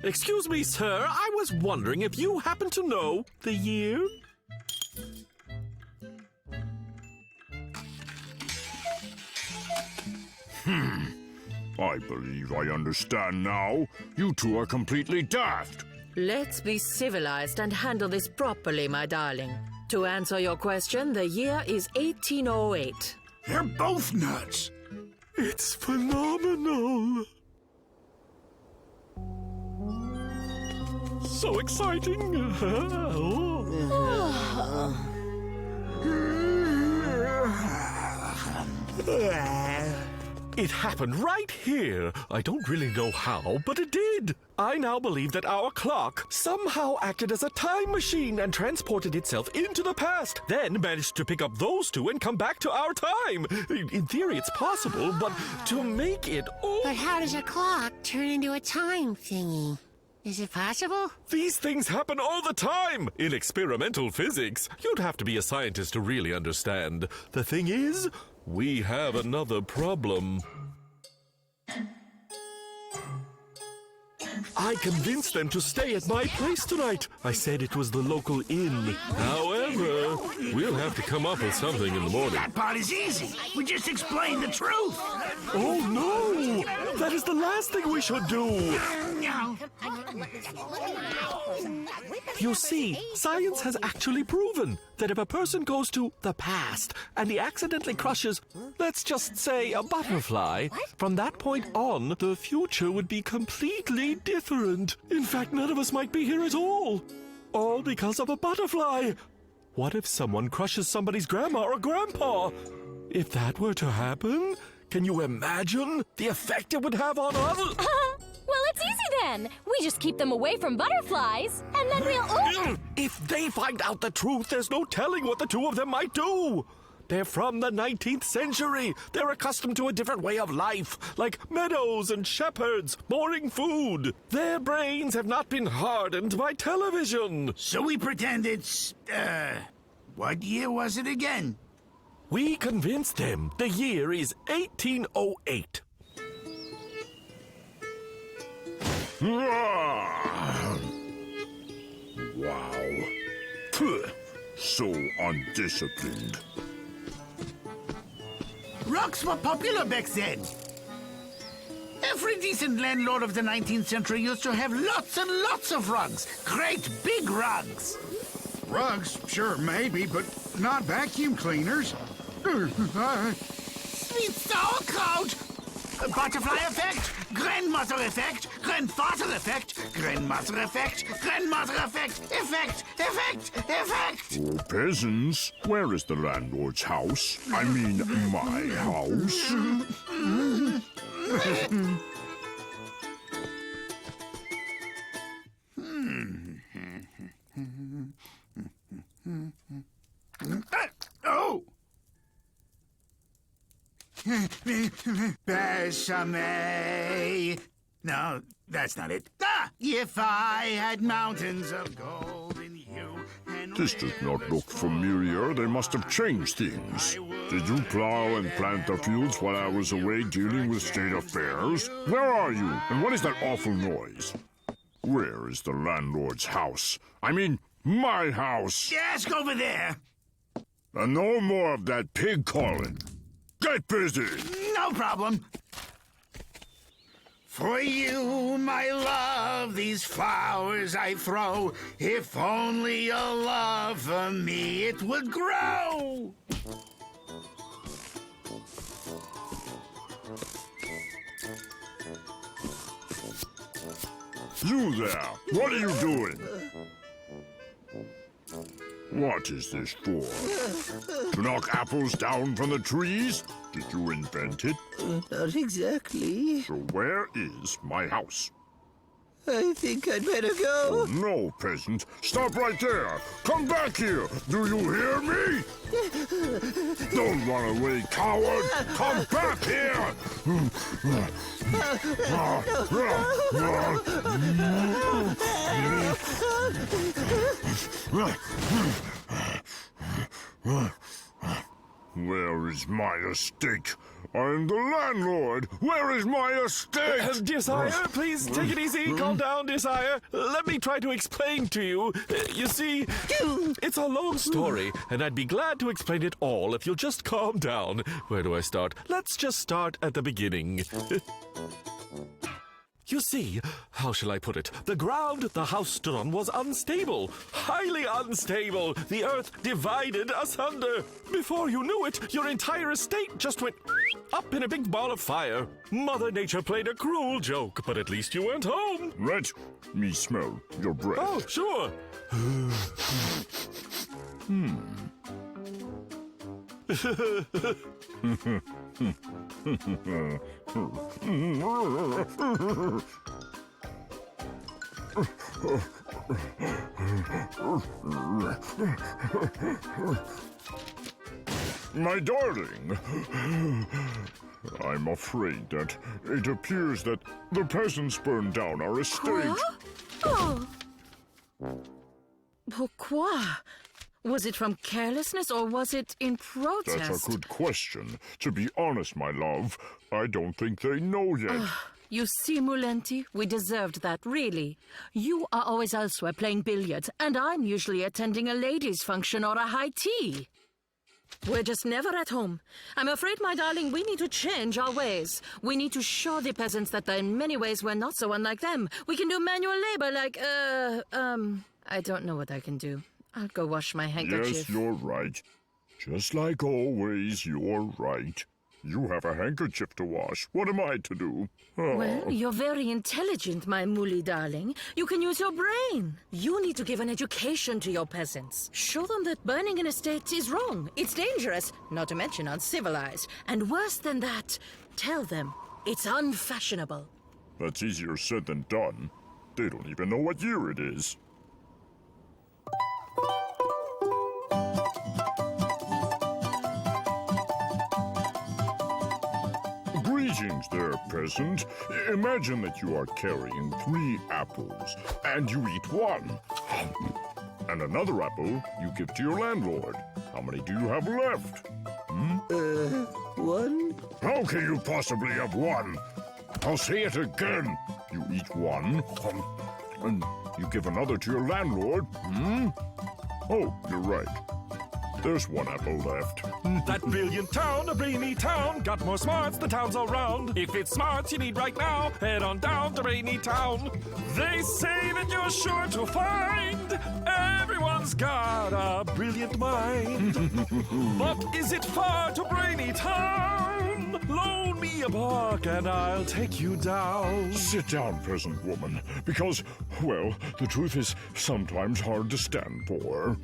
Excuse me, sir. I was wondering if you happen to know the year? I believe I understand now. You two are completely daft. Let's be civilized and handle this properly, my darling. To answer your question, the year is 1808. They're both nuts. It's phenomenal. So exciting. It happened right here. I don't really know how, but it did. I now believe that our clock somehow acted as a time machine and transported itself into the past, then managed to pick up those two and come back to our time. In theory, it's possible, but to make it all... But how does a clock turn into a time thingy? Is it possible? These things happen all the time in experimental physics. You'd have to be a scientist to really understand. The thing is, we have another problem. I convinced them to stay at my place tonight. I said it was the local inn. However, we'll have to come up with something in the morning. That part is easy. We just explained the truth. Oh, no! That is the last thing we should do. You see, science has actually proven that if a person goes to the past and he accidentally crushes, let's just say, a butterfly, from that point on, the future would be completely different. In fact, none of us might be here at all. All because of a butterfly. What if someone crushes somebody's grandma or grandpa? If that were to happen, can you imagine the effect it would have on others? Well, it's easy then. We just keep them away from butterflies, and then we'll... If they find out the truth, there's no telling what the two of them might do. They're from the 19th century. They're accustomed to a different way of life, like meadows and shepherds, boring food. Their brains have not been hardened by television. So we pretend it's, what year was it again? We convinced them the year is 1808. Wow. Pugh. So undisciplined. Rugs were popular back then. Every decent landlord of the 19th century used to have lots and lots of rugs. Great big rugs. Rugs? Sure, maybe, but not vacuum cleaners. Sweet sauerkraut! Butterfly effect, grandmother effect, grandfather effect, grandmother effect, grandmother effect, effect. Oh, peasants, where is the landlord's house? I mean, my house. Oh! Besame. No, that's not it. Ah! If I had mountains of gold in you and... This does not look familiar. They must have changed things. Did you plow and plant the fields while I was away dealing with state affairs? Where are you? And what is that awful noise? Where is the landlord's house? I mean, my house. Ask over there. And no more of that pig calling. Get busy! No problem. For you, my love, these flowers I throw. If only your love for me it would grow. You there! What are you doing? What is this for? To knock apples down from the trees? Did you invent it? Not exactly. So where is my house? I think I'd better go. Oh, no, peasant. Stop right there. Come back here. Do you hear me? Don't run away, coward. Come back here. Where is my estate? I'm the landlord. Where is my estate? Dear sire, please take it easy. Calm down, dear sire. Let me try to explain to you. You see, it's a long story, and I'd be glad to explain it all if you'll just calm down. Where do I start? Let's just start at the beginning. You see, how shall I put it? The ground the house stood on was unstable, highly unstable. The earth divided asunder. Before you knew it, your entire estate just went up in a big ball of fire. Mother Nature played a cruel joke, but at least you went home. Right. Me smell your breath. Oh, sure. My darling, I'm afraid that it appears that the peasants burned down our estate. Oh. Pourquoi? Was it from carelessness or was it in protest? That's a good question. To be honest, my love, I don't think they know yet. You see, Mulenti, we deserved that, really. You are always elsewhere playing billiards, and I'm usually attending a ladies' function or a high tea. We're just never at home. I'm afraid, my darling, we need to change our ways. We need to show the peasants that in many ways we're not so unlike them. We can do manual labor like, I don't know what I can do. I'll go wash my handkerchief. Yes, you're right. Just like always, you're right. You have a handkerchief to wash. What am I to do? Well, you're very intelligent, my Muli darling. You can use your brain. You need to give an education to your peasants. Show them that burning an estate is wrong. It's dangerous, not to mention uncivilized. And worse than that, tell them it's unfashionable. That's easier said than done. They don't even know what year it is. Greetings there, peasant. Imagine that you are carrying 3 apples, and you eat one. And another apple you give to your landlord. How many do you have left? One? How can you possibly have one? I'll say it again. You eat one, and you give another to your landlord. Oh, you're right. There's 1 apple left. That brilliant town, a brainy town, got more smarts than towns all round. If it's smarts you need right now, head on down to Brainy Town. They say that you're sure to find everyone's got a brilliant mind. But is it far to Brainy Town? Loan me a buck and I'll take you down. Sit down, peasant woman, because, well, the truth is sometimes hard to stand for.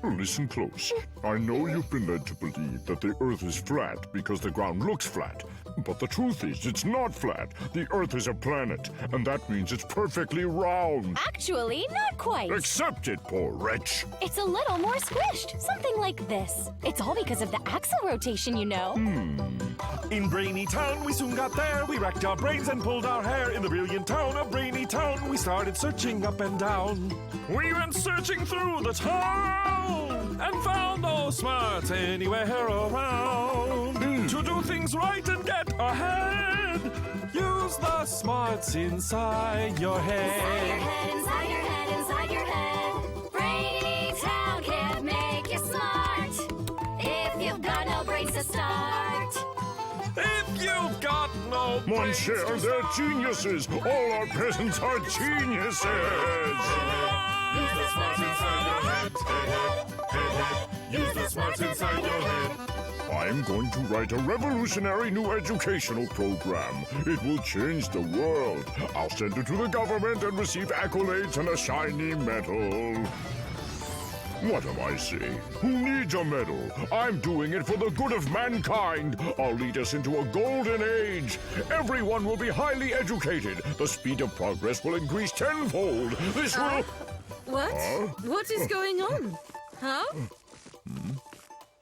Listen close. I know you've been led to believe that the Earth is flat because the ground looks flat. But the truth is, it's not flat. The Earth is a planet, and that means it's perfectly round. Actually, not quite. Accept it, poor wretch. It's a little more squished. Something like this. It's all because of the axle rotation, you know. In Brainy Town, we soon got there. We racked our brains and pulled our hair. In the brilliant town of Brainy Town, we started searching up and down. We went searching through the town and found no smarts anywhere around. To do things right and get ahead, use the smarts inside your head. Inside your head, inside your head. Brainy Town can't make you smart if you've got no brains to start. If you've got no Mon brains cher, to they're start. geniuses. All our peasants are geniuses. Use the smarts inside your head. Use the smarts inside your head. I'm going to write a revolutionary new educational program. It will change the world. I'll send it to the government and receive accolades and a shiny medal. What am I saying? Who needs a medal? I'm doing it for the good of mankind. I'll lead us into a golden age. Everyone will be highly educated. The speed of progress will increase tenfold. This will... What? What is going on? Huh?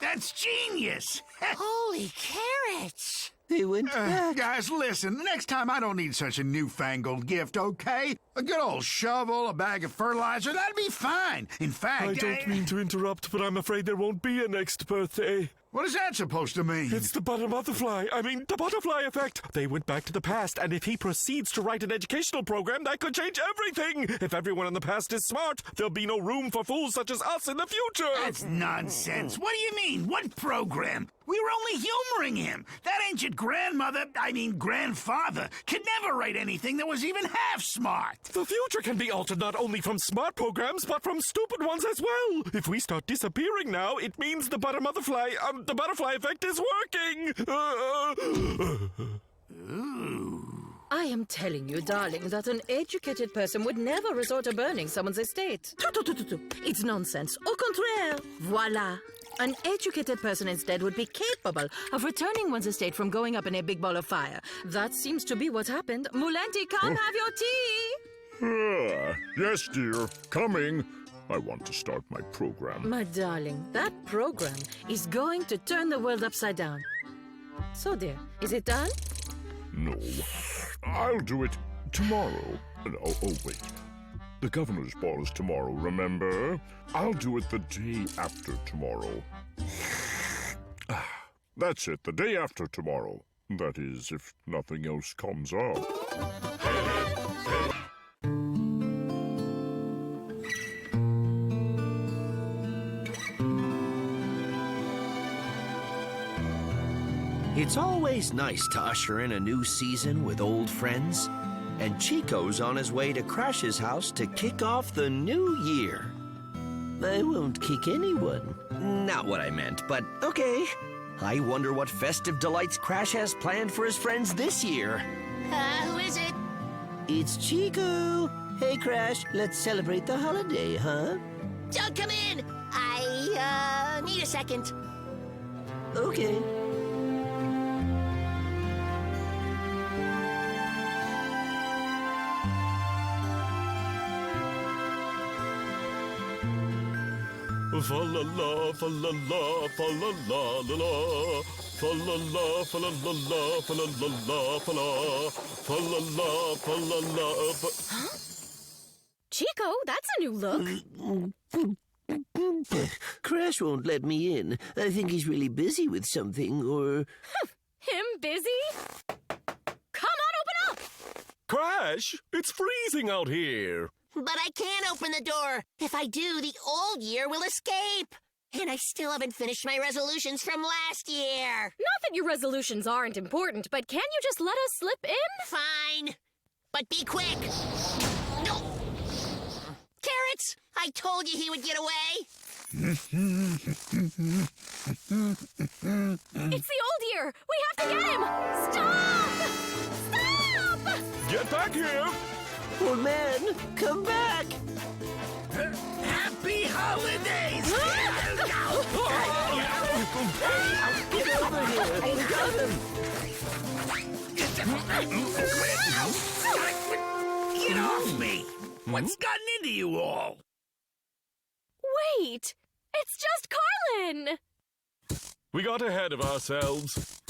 That's genius! Holy carrots! They went back. Guys, listen, next time I don't need such a newfangled gift, okay? A good old shovel, a bag of fertilizer, that'd be fine. In fact, I don't mean to interrupt, but I'm afraid there won't be a next birthday. What is that supposed to mean? It's the the butterfly effect. They went back to the past, and if he proceeds to write an educational program, that could change everything. If everyone in the past is smart, there'll be no room for fools such as us in the future. That's nonsense. What do you mean? What program? We were only humoring him. That ancient grandfather, could never write anything that was even half smart. The future can be altered not only from smart programs, but from stupid ones as well. If we start disappearing now, it means the butterfly effect is working. I am telling you, darling, that an educated person would never resort to burning someone's estate. It's nonsense. Au contraire. Voila. An educated person instead would be capable of returning one's estate from going up in a big ball of fire. That seems to be what happened. Mulanti, come have your tea. Yes, dear. Coming. I want to start my program. My darling, that program is going to turn the world upside down. So, dear, is it done? No. I'll do it tomorrow. Oh, wait. The governor's ball is tomorrow, remember? I'll do it the day after tomorrow. That's it, the day after tomorrow. That is, if nothing else comes up. It's always nice to usher in a new season with old friends. And Chico's on his way to Crash's house to kick off the new year. I won't kick anyone. Not what I meant, but okay. I wonder what festive delights Crash has planned for his friends this year. Who is it? It's Chico. Hey, Crash, let's celebrate the holiday, huh? Don't come in. I need a second. Okay. Fa-la-la, fa-la-la, fa-la-la, la-la. Fa-la-la, fa-la-la, fa-la-la, fa-la. Fa-la-la, fa-la-la, Huh? Chico, that's a new look. Crash won't let me in. I think he's really busy with something, or... Him busy? Come on, open up! Crash, it's freezing out here. But I can't open the door. If I do, the old year will escape. And I still haven't finished my resolutions from last year. Not that your resolutions aren't important, but can't you just let us slip in? Fine. But be quick. No. Carrots, I told you he would get away. It's the old year. We have to get him. Stop! Stop! Get back here. Old man, come back! Happy holidays! Get over here! We got him! Get off me! What's gotten into you all? Wait! It's just Carlin! We got ahead of ourselves.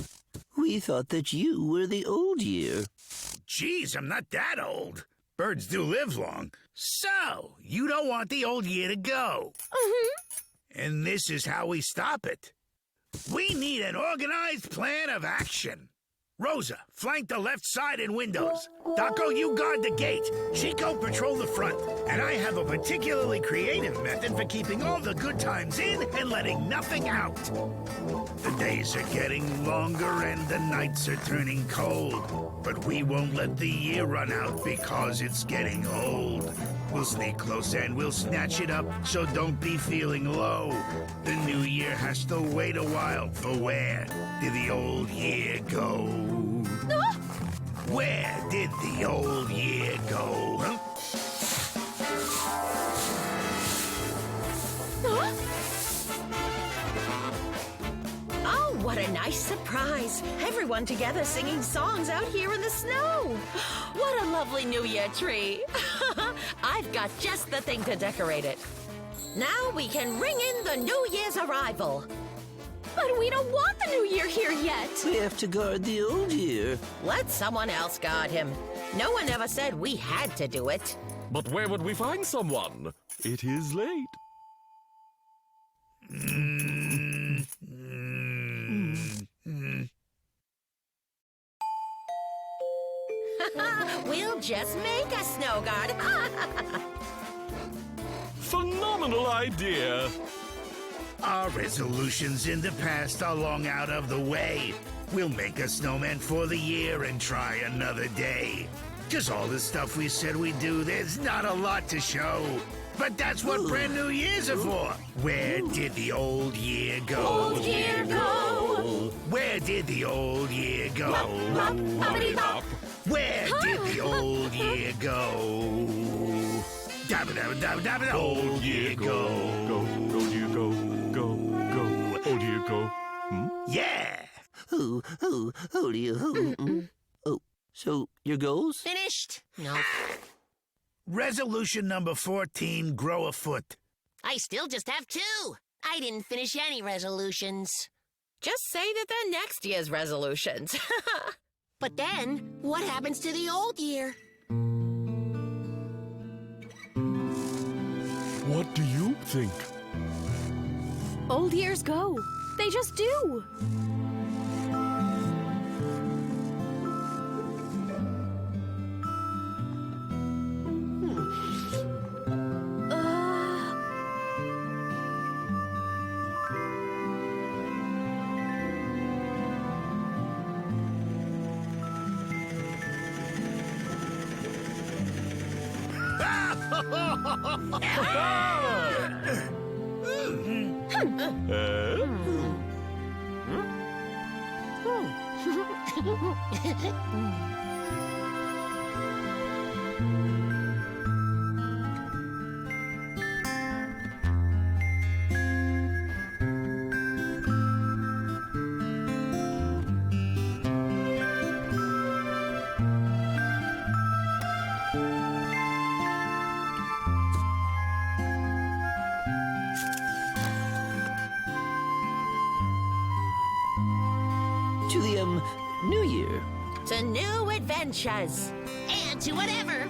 We thought that you were the old year. Geez, I'm not that old. Birds do live long. So, you don't want the old year to go. And this is how we stop it. We need an organized plan of action. Rosa, flank the left side and windows. Daco, you guard the gate. Chico, patrol the front. And I have a particularly creative method for keeping all the good times in and letting nothing out. The days are getting longer and the nights are turning cold. But we won't let the year run out because it's getting old. We'll sneak close and we'll snatch it up, so don't be feeling low. The new year has to wait a while, for where did the old year go? Where did the old year go? Huh? Oh, what a nice surprise. Everyone together singing songs out here in the snow. What a lovely New Year tree. I've got just the thing to decorate it. Now we can ring in the New Year's arrival. But we don't want the new year here yet. We have to guard the old year. Let someone else guard him. No one ever said we had to do it. But where would we find someone? It is late. We'll just make a snow guard. Phenomenal idea. Our resolutions in the past are long out of the way. We'll make a snowman for the year and try another day. Just all the stuff we said we'd do, there's not a lot to show. But that's what brand new years are for. Where did the old year go? Old year go. Where did the old year go? Boppity-bop. Where did the old year go? Dabba dabba dabba dabba. Old year go. Old year go. Old year go. Yeah. Who do you? Oh, so your goals? Finished? No. Resolution number 14, grow a foot. I still just have 2. I didn't finish any resolutions. Just say that they're next year's resolutions. But then, what happens to the old year? What do you think? Old years go. They just do. To the, New Year. To new adventures. And to whatever.